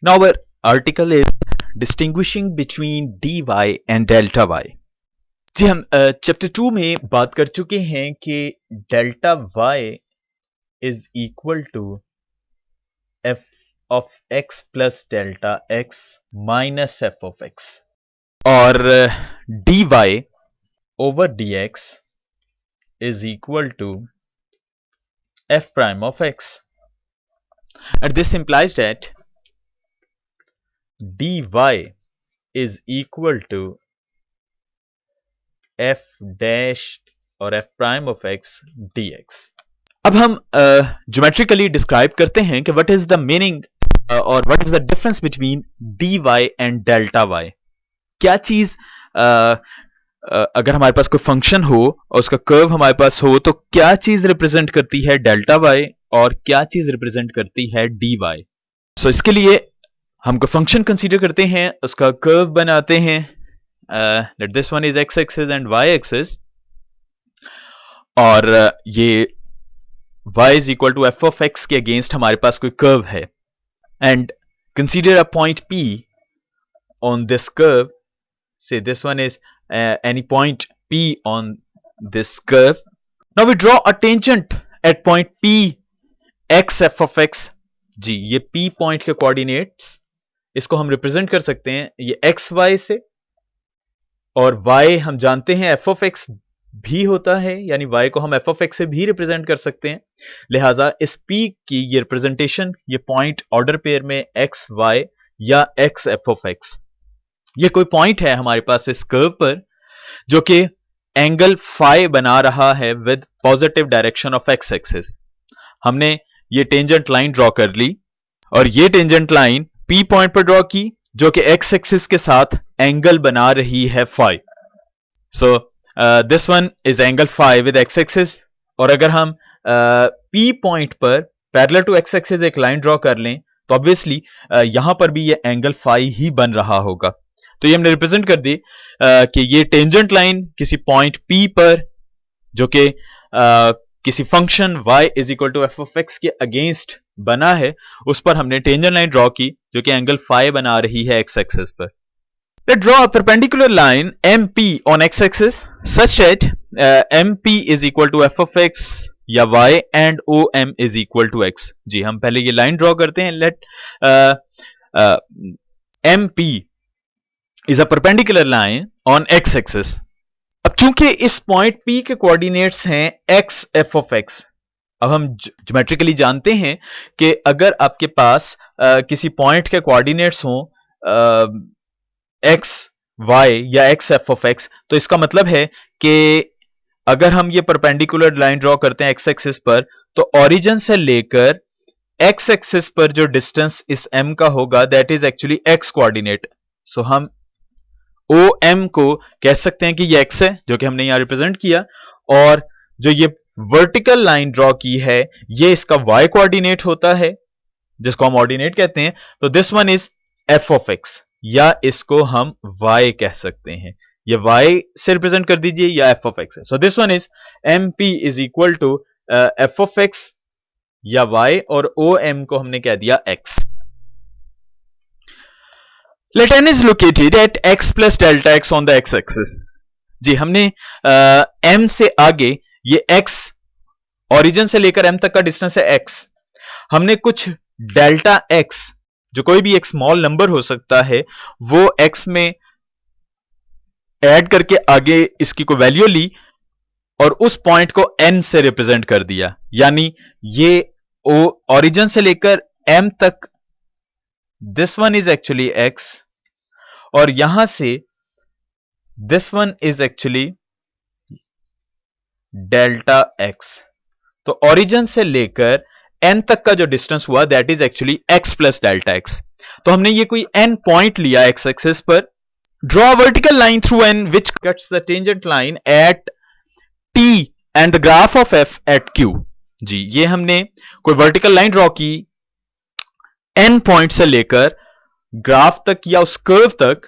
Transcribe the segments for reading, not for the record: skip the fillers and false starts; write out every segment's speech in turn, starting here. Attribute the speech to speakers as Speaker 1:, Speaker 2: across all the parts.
Speaker 1: Now our article is distinguishing between dy and delta y. जी हम chapter 2 में बात कर चुके हैं कि delta y is equal to f of x plus delta x minus f of x और dy over dx is equal to f prime of x, and this implies that dy is equal to f dash और f prime of x dx. अब हम geometrically describe करते हैं कि what is the meaning और what is the difference between dy and delta y. क्या चीज अगर हमारे पास कोई फंक्शन हो और उसका कर्व हमारे पास हो तो क्या चीज रिप्रेजेंट करती है डेल्टा y और क्या चीज रिप्रेजेंट करती है dy. सो इसके लिए हम कोई फंक्शन कंसीडर करते हैं, उसका कर्व बनाते हैं. Let this one is x axis and y axis, और ये y is equal to f of x के अगेंस्ट हमारे पास कोई कर्व है, and consider a point p on this curve. Say this one is any point p on this curve. Now we draw a tangent at point p x f of x. जी ये p point के coordinates, इसको हम represent कर सकते हैं ये x y से, और y हम जानते हैं f of x भी होता है, यानी y को हम f of x से भी रिप्रेजेंट कर सकते हैं. लिहाजा इस p की ये रिप्रेजेंटेशन ये पॉइंट ऑर्डर पेयर में x y या x f of x, ये कोई पॉइंट है हमारे पास इस कर्व पर जो कि एंगल फाई बना रहा है with positive direction of x axis. हमने ये टेंजेंट लाइन ड्रॉ कर ली और ये टेंजेंट लाइन P पॉइंट पर ड्रॉ की जो कि एक्स एक्सिस के साथ एंगल बना रही है phi. So this one is angle phi with x axis, और अगर हम P पॉइंट पर पैरेलल टू एक्स एक्सिस एक लाइन ड्रॉ कर लें तो ऑब्वियसली यहां पर भी ये एंगल फाई ही बन रहा होगा. तो ये हमने रिप्रेजेंट कर दी कि ये टेंजेंट लाइन किसी पॉइंट P पर जो कि किसी function y is equal to f of x के अगेंस्ट बना है, उस पर हमने टेंजेंट लाइन ड्रॉ की जो कि एंगल फाई बना रही है x एक्सिस पर. Let's draw a perpendicular line MP on x axis such that MP is equal to f of x या y and OM is equal to x. जी हम पहले ये लाइन ड्रॉ करते हैं. Let MP is a perpendicular line on x axis. अब चूंकि इस पॉइंट P के कोऑर्डिनेट्स हैं x f of x, अब हम ज्योमेट्रिकली जानते हैं कि अगर आपके पास किसी पॉइंट के कोऑर्डिनेट्स हों x y या x f of x, तो इसका मतलब है कि अगर हम ये परपेंडिकुलर लाइन ड्रॉ करते हैं x एक्सिस पर, तो ओरिजिन से लेकर x एक्सिस पर जो डिस्टेंस इस m का होगा that is actually x coordinate. So हम OM को कह सकते हैं कि ये x है जो कि हमने यहां रिप्रेजेंट किया, और जो ये वर्टिकल लाइन ड्रॉ की है ये इसका y कोऑर्डिनेट होता है जिसको हम ऑर्डिनेट कहते हैं. तो this one is f of x, या इसको हम y कह सकते हैं. ये y से रिप्रेजेंट कर दीजिए या f ऑफ x है. So this one is MP is equal to f of x या y, और OM को हमने कह दिया x. Let n is located at x plus delta x on the x axis. जी हमने m से आगे ये x ओरिजिन से लेकर m तक का डिस्टेंस है x. हमने कुछ डेल्टा x जो कोई भी एक स्मॉल नंबर हो सकता है वो x में ऐड करके आगे इसकी कोई वैल्यू ली और उस पॉइंट को n से रिप्रेजेंट कर दिया, यानी ये ओरिजिन से लेकर m तक this one is actually x, और यहां से this one is actually delta x. तो ओरिजिन से लेकर n तक का जो डिस्टेंस हुआ that is actually x plus delta x. तो हमने ये कोई n पॉइंट लिया x एक्सिस पर. Draw vertical line through n which cuts the tangent line at t and the graph of f at q. जी ये हमने कोई वर्टिकल लाइन ड्रॉ की n पॉइंट से लेकर ग्राफ तक या उस कर्व तक.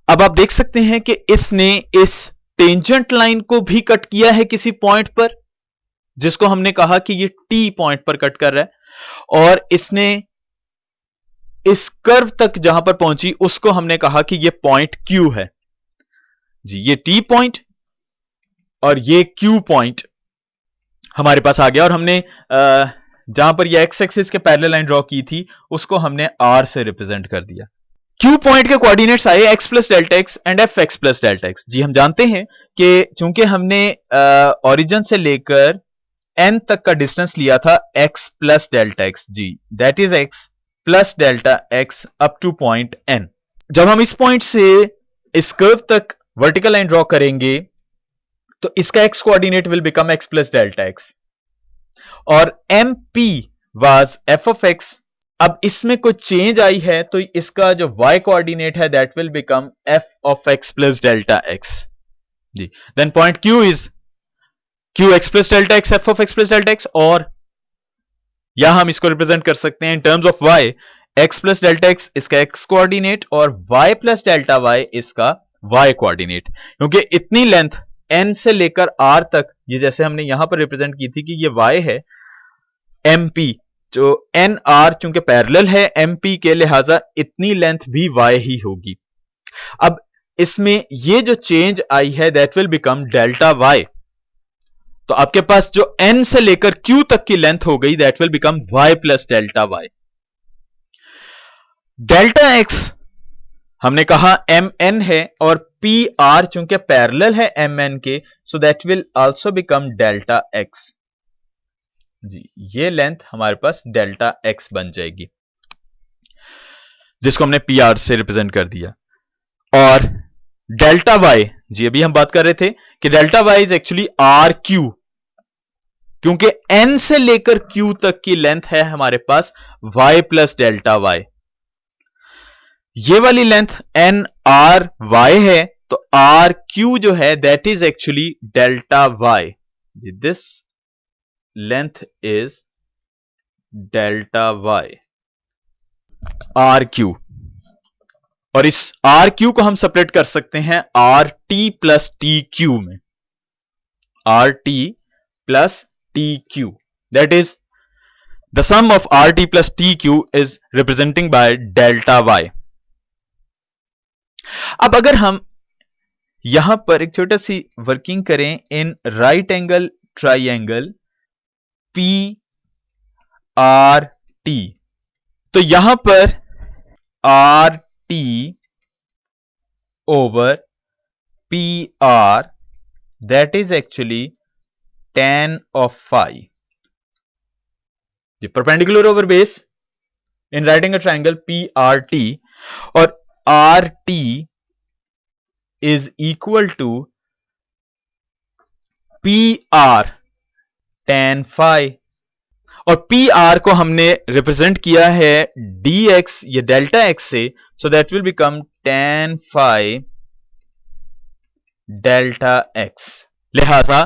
Speaker 1: अब आप देख सकते हैं कि इसने इस टेंजेंट लाइन को भी कट किया है किसी पॉइंट पर जिसको हमने कहा कि ये T पॉइंट पर कट कर रहा है, और इसने इस कर्व तक जहां पर पहुंची उसको हमने कहा कि ये पॉइंट Q है जी। ये T पॉइंट और ये Q पॉइंट हमारे पास आ गया, और हमने जहां पर ये एक्स एक्सिस के पैरेलल लाइन ड्रॉ की थी उसको हमने R से रिप्रेजेंट कर दिया। Q पॉइंट के कोऑर्डिनेट्स आए x plus delta x and f x plus delta x. जी हम जानते हैं कि चूंकि हमने ओरिजिन से लेकर n तक का डिस्टेंस लिया था x प्लस डेल्टा एक्स जी, that is x plus delta x up to point n। जब हम इस पॉइंट से इस कर्व तक वर्टिकल लाइन ड्रॉ करेंगे तो इसका x coordinate will become x plus delta x, और MP was f of x। अब इसमें कुछ चेंज आई है तो इसका जो y कोऑर्डिनेट है that will become f of x plus delta x जी। Then point Q is q x plus delta x f of x plus delta x, और यहां हम इसको रिप्रेजेंट कर सकते हैं in terms of y, x plus delta x इसका x coordinate और y प्लस डेल्टा y इसका y कोऑर्डिनेट। क्योंकि इतनी लेंथ n से लेकर r तक, ये जैसे हमने यहां पर रिप्रेजेंट की थी कि ये y है MP, जो n r चूंकि पैरेलल है MP के, लिहाजा इतनी लेंथ भी y ही होगी। अब इसमें ये जो चेंज आई है that will become delta y, तो आपके पास जो n से लेकर q तक की लेंथ हो गई that will become y plus delta y। Delta x हमने कहा mn है और pr चूंकि पैरेलल है mn के, सो that will also become delta x जी। ये लेंथ हमारे पास डेल्टा x बन जाएगी जिसको हमने pr से रिप्रेजेंट कर दिया। और डेल्टा y जी, अभी हम बात कर रहे थे कि delta y is actually rq, क्योंकि n से लेकर q तक की लेंथ है हमारे पास y प्लस डेल्टा y। ये वाली लेंथ n r y है, तो r q जो है that is actually delta y जी। This length is delta y r q, और इस r q को हम सेपरेट कर सकते हैं r t plus T Q में, r t plus T Q, that is the sum of r t plus T Q is representing by delta y। अब अगर हम यहां पर एक छोटा सी वर्किंग करें in right angle triangle PRT, तो यहां पर RT over PR that is actually tan of phi जी, perpendicular over base in right angle triangle PRT, और RT is equal to PR tan phi, और PR को हमने represent किया है dx ये डेल्टा x से, so that will become tan phi delta x। लिहाजा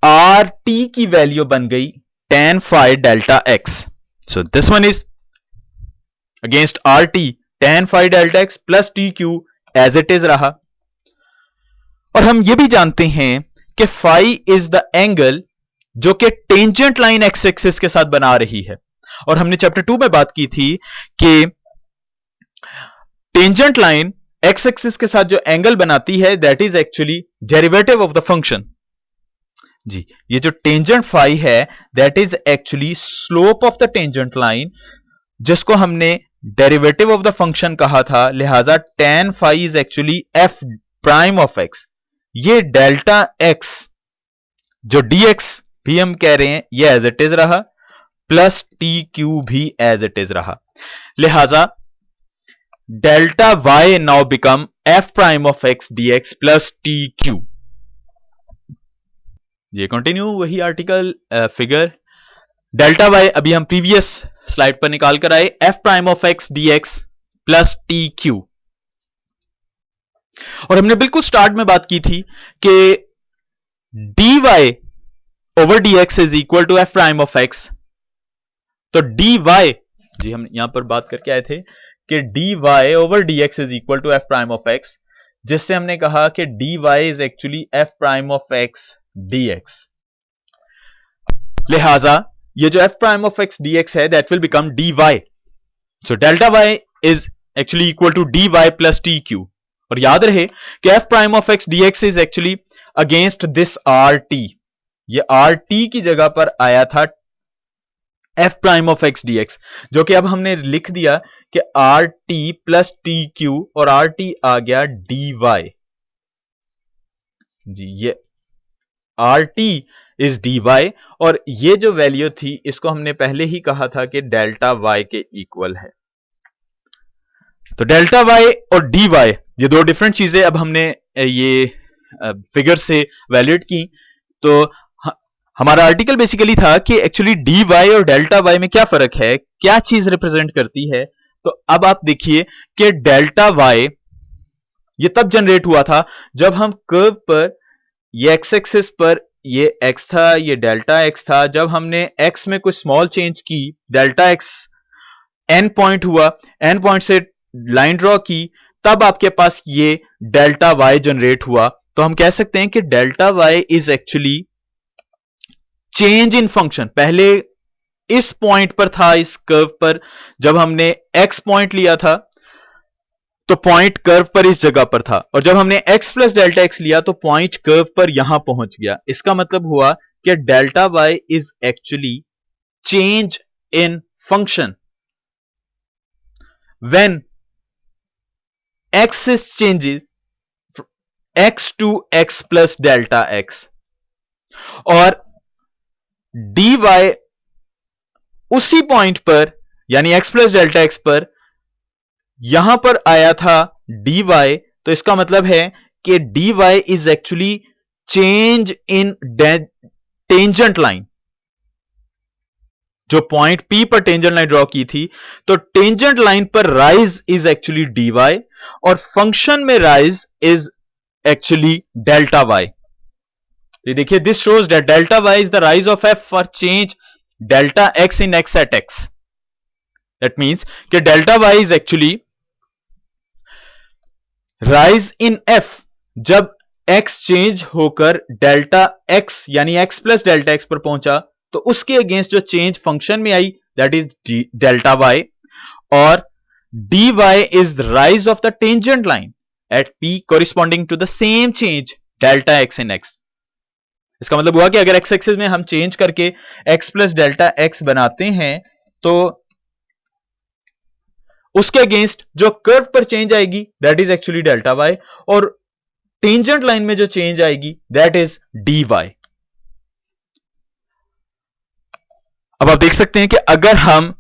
Speaker 1: RT की वैल्यू बन गई tan phi delta x। So this one is against RT tan phi delta x plus TQ as it is रहा। और हम ये भी जानते हैं कि phi इज द एंगल जो कि टेंजेंट लाइन एक्स एक्सिस के साथ बना रही है, और हमने चैप्टर 2 में बात की थी कि टेंजेंट लाइन एक्स एक्सिस के साथ जो एंगल बनाती है that is actually derivative of the function जी। ये जो टेंजेंट phi है that is actually slope of the tangent line, जिसको हमने डेरिवेटिव ऑफ द फंक्शन कहा था। लिहाजा tan phi is actually f prime of x। ये डेल्टा x जो dx भी हम कह रहे हैं ये एज इट इज रहा, प्लस TQ भी एज इट इज रहा। लिहाजा delta y now become f prime of x dx plus TQ। ये कंटिन्यू वही आर्टिकल फिगर डेल्टा y अभी हम प्रीवियस स्लाइड पर निकाल कर आए, f prime of x dx plus TQ। और हमने बिल्कुल स्टार्ट में बात की थी कि dy over dx is equal to f prime of x। तो dy जी हम यहां पर बात करके आए थे कि dy over dx is equal to f prime of x, जिससे हमने कहा कि dy is actually f prime of x dx। लिहाजा ये जो f prime of x dx है that will become dy so delta y is actually equal to d y plus T Q. और याद रहे कि f prime of x d x is actually against this R T. ये R T की जगह पर आया था f prime of x d x, जो कि अब हमने लिख दिया कि R T plus T Q, और आर टी आ गया डी वाई जी। ये R T is d y, और ये जो वैल्यू थी इसको हमने पहले ही कहा था कि डेल्टा वाई के इक्वल है। तो डेल्टा वाई और डी वाई ये दो डिफरेंट चीजें अब हमने ये फिगर से वैलिडेट की। तो हमारा आर्टिकल बेसिकली था कि एक्चुअली डी वाई और डेल्टा वाई में क्या फर्क है, क्या चीज रिप्रेजेंट करती है। तो अब आप देखिए कि डेल्टा वाई ये तब जनरेट हुआ था जब हम कर्व पर, ये एक्स एक्सिस पर ये एक्स था, ये डेल्टा एक्स था। जब हमने एक्स में कुछ स्मॉल चेंज की, डेल्टा एक्स एन पॉइंट हुआ, एन पॉइंट से लाइन ड्रॉ की, तब आपके पास ये डेल्टा वाई जनरेट हुआ। तो हम कह सकते हैं कि delta y is actually change in function. पहले इस पॉइंट पर था, इस कर्व पर, जब हमने एक्स पॉइंट लिया था तो पॉइंट कर्व पर इस जगह पर था, और जब हमने x प्लस डेल्टा एक्स लिया तो पॉइंट कर्व पर यहां पहुंच गया। इसका मतलब हुआ कि delta y is actually change in function when x is changes x to x plus delta x, और dy उसी पॉइंट पर यानी x प्लस डेल्टा एक्स पर यहां पर आया था dy। तो इसका मतलब है कि dy is actually change in tangent line. जो पॉइंट P पर टेंजेंट लाइन ड्रॉ की थी, तो टेंजेंट लाइन पर राइज इज एक्चुअली dy, और फंक्शन में rise is actually delta y. तो देखिए, this shows that delta y is the rise of f for change delta x in x at x. That means कि delta y is actually rise in f जब x change होकर delta x यानी x plus delta x पर पहुंचा, तो उसके against जो change function में आई दैट इज डेल्टा वाई, और dy is the rise of the tangent line at P corresponding to the same change delta x in x। इसका मतलब हुआ कि अगर x एक्सिस में हम चेंज करके x प्लस डेल्टा x बनाते हैं, तो उसके अगेंस्ट जो कर्व पर चेंज आएगी that is actually delta y, और टेंजेंट लाइन में जो चेंज आएगी दैट इज dy। अब आप देख सकते हैं कि अगर हम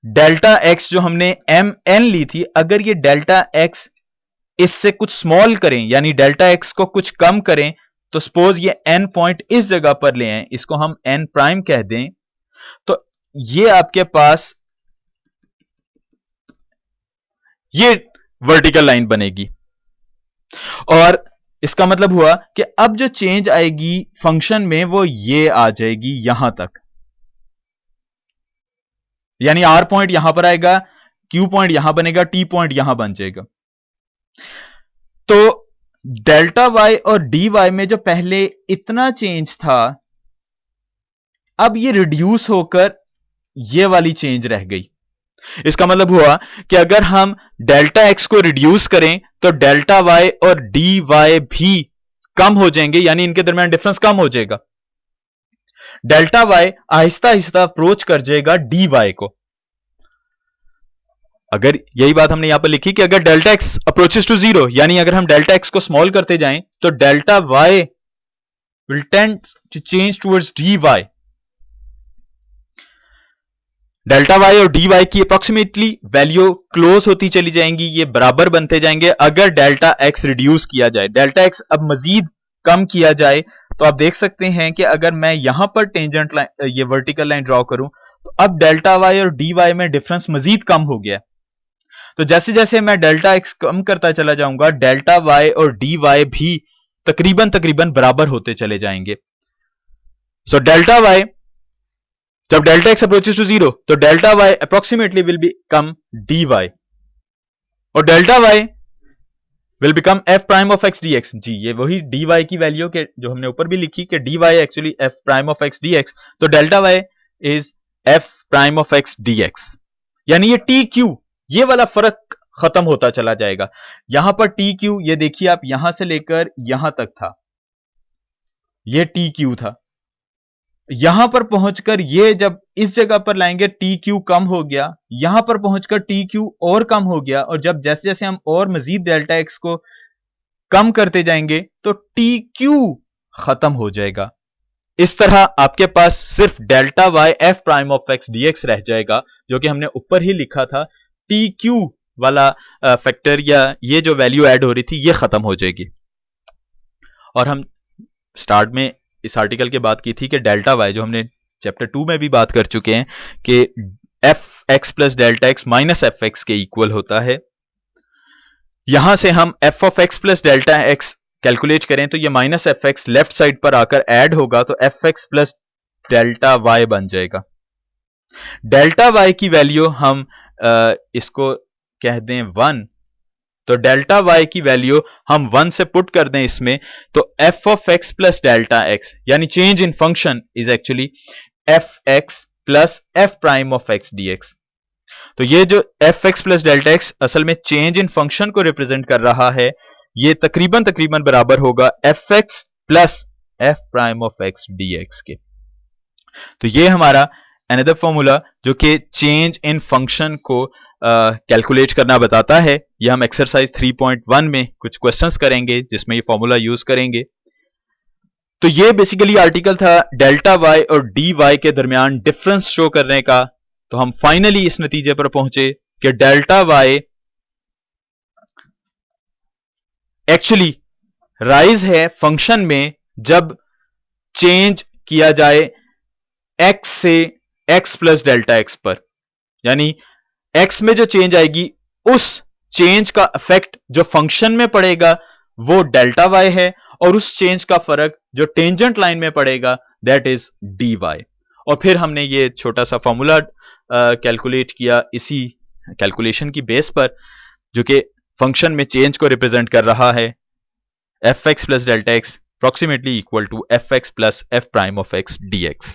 Speaker 1: डेल्टा एक्स जो हमने एम एन ली थी, अगर ये डेल्टा एक्स इससे कुछ स्मॉल करें यानी डेल्टा एक्स को कुछ कम करें, तो सपोज ये एन पॉइंट इस जगह पर ले आए, इसको हम एन प्राइम कह दें, तो ये आपके पास ये वर्टिकल लाइन बनेगी। और इसका मतलब हुआ कि अब जो चेंज आएगी फंक्शन में वो ये आ जाएगी यहां तक, यानी आर पॉइंट यहां पर आएगा, क्यू पॉइंट यहां बनेगा, टी पॉइंट यहां बन जाएगा। तो डेल्टा वाई और डी वाई में जो पहले इतना चेंज था, अब ये रिड्यूस होकर ये वाली चेंज रह गई। इसका मतलब हुआ कि अगर हम डेल्टा एक्स को रिड्यूस करें तो डेल्टा वाई और डी वाई भी कम हो जाएंगे, यानी इनके दरमियान डिफरेंस कम हो जाएगा। Delta Y Aahista Aahista approach कर जाएगा डी वाई को। अगर यही बात हमने यहां पर लिखी कि अगर delta x approaches to zero, यानी अगर हम डेल्टा एक्स को स्मॉल करते जाएं, तो delta y will tend to change towards d y. Delta y और डी वाई की अप्रोक्सीमेटली वैल्यू क्लोज होती चली जाएंगी, ये बराबर बनते जाएंगे अगर डेल्टा एक्स रिड्यूस किया जाए। डेल्टा एक्स अब मजीद कम किया जाए, तो आप देख सकते हैं कि अगर मैं यहां पर टेंजेंट लाइन, ये वर्टिकल लाइन ड्रॉ करूं, तो अब डेल्टा वाई और डी वाई में डिफरेंस मजीद कम हो गया। तो जैसे जैसे मैं डेल्टा एक्स कम करता चला जाऊंगा, डेल्टा वाई और डी वाई भी तकरीबन बराबर होते चले जाएंगे। सो डेल्टा वाई, जब delta x approaches to zero, तो delta y approximately will become d y, और delta y will become f prime of x d x. जी, ये वही डी वाई की वैल्यू के जो हमने ऊपर भी लिखी कि d y actually f prime of x d x, तो delta y is f prime of x d x. यानी ये टी क्यू, ये वाला फर्क खत्म होता चला जाएगा। यहां पर टी क्यू, ये देखिए आप, यहां से लेकर यहां तक था, ये टी क्यू था। यहां पर पहुंचकर ये जब इस जगह पर लाएंगे टी क्यू कम हो गया, यहां पर पहुंचकर टी क्यू और कम हो गया, और जब जैसे जैसे हम और मजीद डेल्टा एक्स को कम करते जाएंगे तो टी क्यू खत्म हो जाएगा। इस तरह आपके पास सिर्फ delta y f prime of x dx रह जाएगा, जो कि हमने ऊपर ही लिखा था। टी क्यू वाला फैक्टर या ये जो वैल्यू ऐड हो रही थी ये खत्म हो जाएगी। और हम स्टार्ट में इस आर्टिकल की बात की थी कि डेल्टा वाई, जो हमने चैप्टर 2 में भी बात कर चुके हैं कि f x plus delta x minus f x के इक्वल होता है। यहां से हम f of x plus delta x calculate करें तो ये minus f x left side पर आकर ऐड होगा, तो f x plus delta y बन जाएगा। डेल्टा वाई की वैल्यू हम इसको कह दें 1, तो डेल्टा वाई की वैल्यू हम 1 से पुट कर दें इसमें, तो f of x plus delta x यानी change in function is actually f x plus f prime of x d x. तो ये जो f x plus delta x असल में चेंज इन फंक्शन को रिप्रेजेंट कर रहा है, ये तकरीबन बराबर होगा f x plus f prime of x d x के। तो ये हमारा अनदर फॉर्मूला जो कि चेंज इन फंक्शन को कैलकुलेट करना बताता है। ये हम एक्सरसाइज 3.1 में कुछ क्वेश्चंस करेंगे जिसमें ये फॉर्मूला यूज करेंगे। तो ये बेसिकली आर्टिकल था डेल्टा वाई और डी वाई के दरमियान डिफरेंस शो करने का। तो हम फाइनली इस नतीजे पर पहुंचे कि डेल्टा वाई एक्चुअली राइज है फंक्शन में जब चेंज किया जाए x से x प्लस डेल्टा एक्स पर, यानी x में जो चेंज आएगी उस चेंज का इफेक्ट जो फंक्शन में पड़ेगा वो डेल्टा वाई है, और उस चेंज का फर्क जो टेंजेंट लाइन में पड़ेगा दैट इज डी वाई। और फिर हमने ये छोटा सा फॉर्मूला कैलकुलेट किया इसी कैलकुलेशन की बेस पर, जो कि फंक्शन में चेंज को रिप्रेजेंट कर रहा है f x plus delta x approximately equal to f x plus f prime of x d x.